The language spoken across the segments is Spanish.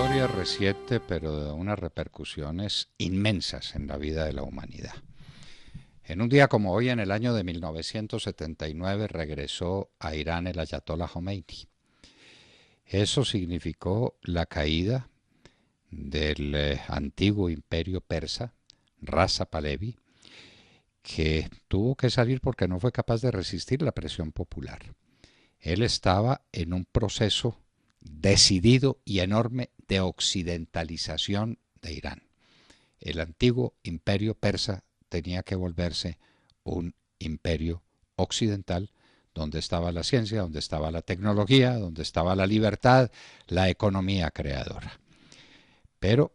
historia reciente, pero de unas repercusiones inmensas en la vida de la humanidad. En un día como hoy, en el año de 1979, regresó a Irán el Ayatollah Khomeini. Eso significó la caída del antiguo imperio persa, Raza Pahlavi, que tuvo que salir porque no fue capaz de resistir la presión popular. Él estaba en un proceso decidido y enorme de occidentalización de Irán. El antiguo imperio persa tenía que volverse un imperio occidental donde estaba la ciencia, donde estaba la tecnología, donde estaba la libertad, la economía creadora. Pero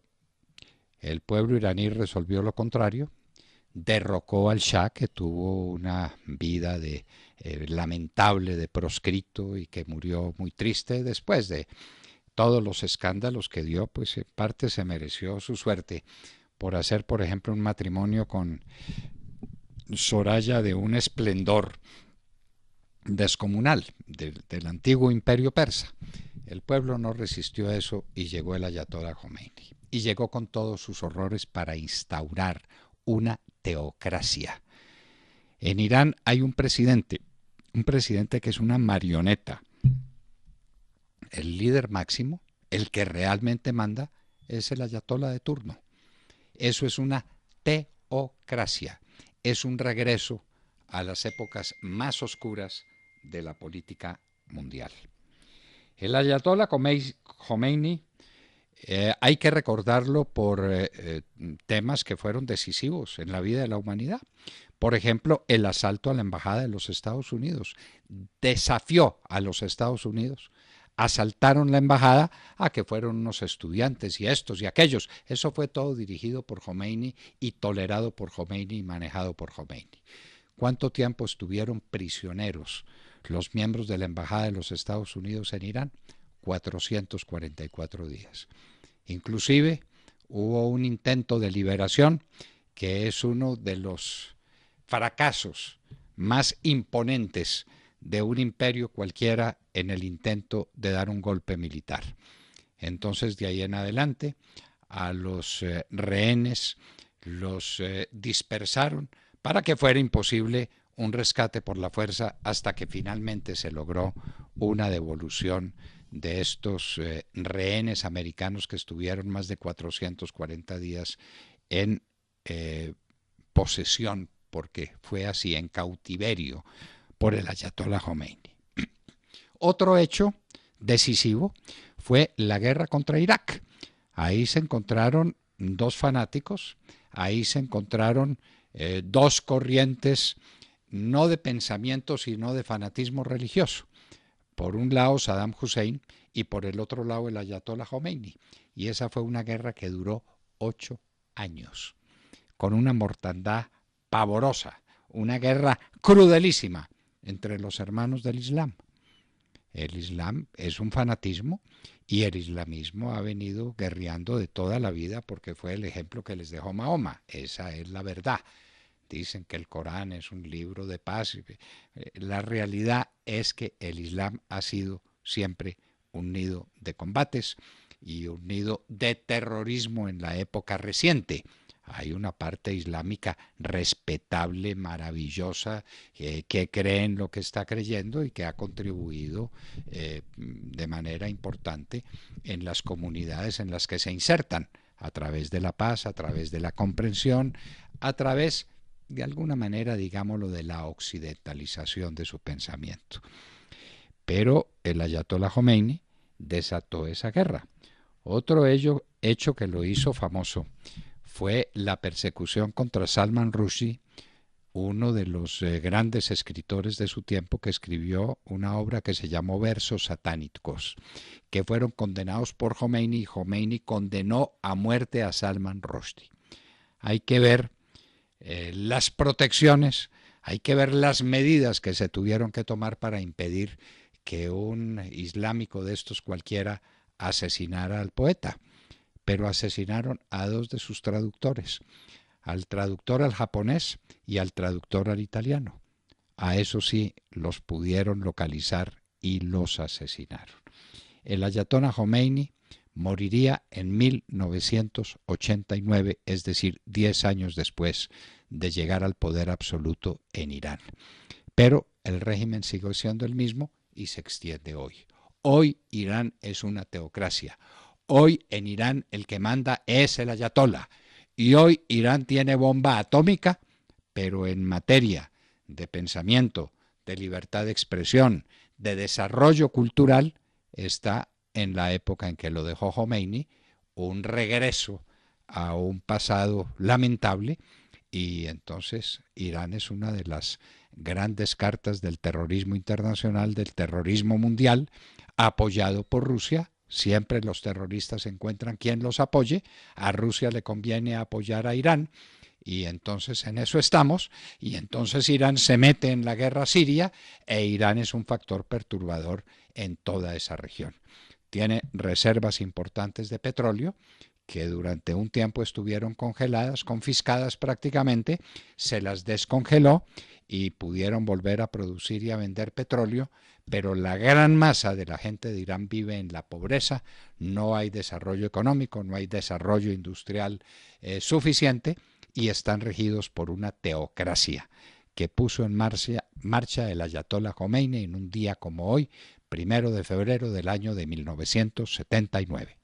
el pueblo iraní resolvió lo contrario, derrocó al Shah, que tuvo una vida lamentable de proscrito y que murió muy triste después de todos los escándalos que dio, pues en parte se mereció su suerte por hacer, por ejemplo, un matrimonio con Soraya de un esplendor descomunal del antiguo imperio persa. El pueblo no resistió a eso y llegó el Ayatollah Khomeini. Y llegó con todos sus horrores para instaurar una teocracia. En Irán hay un presidente que es una marioneta. El líder máximo, el que realmente manda, es el ayatollah de turno. Eso es una teocracia. Es un regreso a las épocas más oscuras de la política mundial. El ayatollah Khomeini hay que recordarlo por temas que fueron decisivos en la vida de la humanidad. Por ejemplo, el asalto a la embajada de los Estados Unidos. Desafió a los Estados Unidos. Asaltaron la embajada a que fueron unos estudiantes y estos y aquellos. Eso fue todo dirigido por Khomeini y tolerado por Khomeini y manejado por Khomeini. ¿Cuánto tiempo estuvieron prisioneros los miembros de la embajada de los Estados Unidos en Irán? 444 días. Inclusive hubo un intento de liberación que es uno de los fracasos más imponentes de un imperio cualquiera en el intento de dar un golpe militar. Entonces, de ahí en adelante, a los rehenes los dispersaron para que fuera imposible un rescate por la fuerza hasta que finalmente se logró una devolución de estos rehenes americanos que estuvieron más de 440 días en posesión, porque fue así, en cautiverio por el ayatollah Khomeini. Otro hecho decisivo fue la guerra contra Irak. Ahí se encontraron dos fanáticos, ahí se encontraron dos corrientes, no de pensamiento, sino de fanatismo religioso. Por un lado Saddam Hussein y por el otro lado el ayatollah Khomeini. Y esa fue una guerra que duró 8 años, con una mortandad pavorosa, una guerra crudelísima entre los hermanos del Islam. El Islam es un fanatismo y el islamismo ha venido guerreando de toda la vida porque fue el ejemplo que les dejó Mahoma. Esa es la verdad. Dicen que el Corán es un libro de paz. La realidad es que el Islam ha sido siempre un nido de combates y un nido de terrorismo en la época reciente. Hay una parte islámica respetable, maravillosa, que cree en lo que está creyendo y que ha contribuido de manera importante en las comunidades en las que se insertan, a través de la paz, a través de la comprensión, a través, de alguna manera, digámoslo, de la occidentalización de su pensamiento. Pero el ayatollah Khomeini desató esa guerra. Otro hecho que lo hizo famoso fue la persecución contra Salman Rushdie, uno de los grandes escritores de su tiempo, que escribió una obra que se llamó Versos satánicos, que fueron condenados por Khomeini, y Khomeini condenó a muerte a Salman Rushdie. Hay que ver las protecciones, hay que ver las medidas que se tuvieron que tomar para impedir que un islámico de estos cualquiera asesinara al poeta. Pero asesinaron a dos de sus traductores, al traductor al japonés y al traductor al italiano. A eso sí los pudieron localizar y los asesinaron. El ayatollah Khomeini moriría en 1989, es decir, 10 años después de llegar al poder absoluto en Irán. Pero el régimen sigue siendo el mismo y se extiende hoy. Hoy Irán es una teocracia. Hoy en Irán el que manda es el ayatolá. Y hoy Irán tiene bomba atómica, pero en materia de pensamiento, de libertad de expresión, de desarrollo cultural, está en la época en que lo dejó Khomeini, un regreso a un pasado lamentable, y entonces Irán es una de las grandes cartas del terrorismo internacional, del terrorismo mundial, apoyado por Rusia. Siempre los terroristas encuentran quien los apoye. A Rusia le conviene apoyar a Irán y entonces en eso estamos, y entonces Irán se mete en la guerra siria e Irán es un factor perturbador en toda esa región. Tiene reservas importantes de petróleo que durante un tiempo estuvieron congeladas, confiscadas prácticamente, se las descongeló y pudieron volver a producir y a vender petróleo, pero la gran masa de la gente de Irán vive en la pobreza, no hay desarrollo económico, no hay desarrollo industrial suficiente, y están regidos por una teocracia que puso en marcha el ayatolá Khomeini en un día como hoy, 1 de febrero del año de 1979.